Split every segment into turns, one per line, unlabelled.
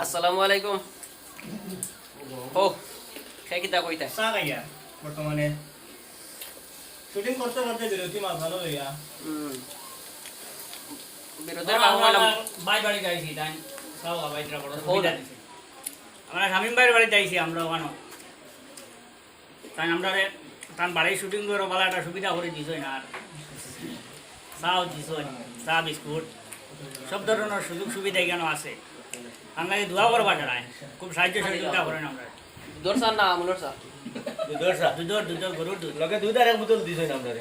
আসসালামু আলাইকুম। ও খাই কিতা কইতা
চা খাইয়া বর্তমানে শুটিং করতে করতে বিরতি মাছ ভালো হইয়া
বিরোধের বাংলা
বাই বাড়ি যাইছি তাই চাও বাইরা বড় সুবিধা দিছে আমরা শামিম ভাইয়ের বাড়ি যাইছি আমরা ওখানে তাই আমরা তার বাড়ি শুটিং করে ভালো একটা সুবিধা করে দিছই না আর চাও দিছই চা বিস্কুট সব ধরনের সুযোগ সুবিধা এখানে আছে আমরা দোয়া করবা যায় খুব সাহায্য সহযোগিতা করেন আমরা
দুধর চা না আমুলের চা?
দুধর গরুর দুধ
লগে দুধ আর এক বোতল দিছ না আমরা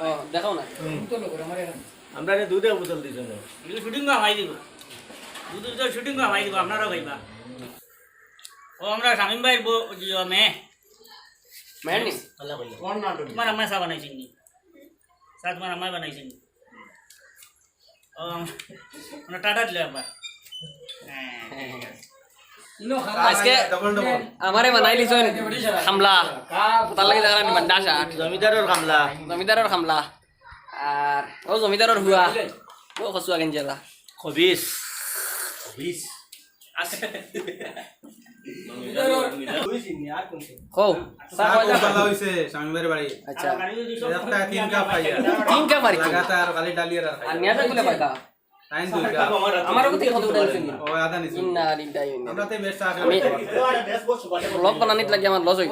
ও দেখাও না
আমরা দুধের বোতল দিছ না
শুটিং খাওয়াই দিব দুধ শুটিং খাওয়াই দিব আপনারাও খাইবা ও আমরা শামিম ভাইয়ের মেয়ে
মেহনি
আল্লাহ কইলা
তোমার আম্মা চা বানাইছেন নি চা তোমার আম্মাই বানাইছেন নি ও আমরা টাটা দিলে আবার
আজকে আমারে বানাই লিছন খামলা তার লাগি দেখা নি বান্ডা শাক
জমিদারের কামলা
জমিদারের খামলা আর ও জমিদারের হুয়া ও খসুয়া গেঞ্জেলা
খবিস
কো চা খাওয়া যা
ভালো হইছে স্বামীবাড়ি বাড়ি
আচ্ছা
একটা 3 কাপ খাইয়া
তিন কা পারি
লাগাতার খালি ডালি আর
আর নিয়া যাবলে পাইতা
টাইম 2 কাপ
আমার কত কত উঠাই লিছন
ও আদা নিছি
ইন্না লিল্লাহি ওয়া
আমরা তে বেশ চা
আমি
খাই
ব্লগ বানানিত লাগি আমার লস হই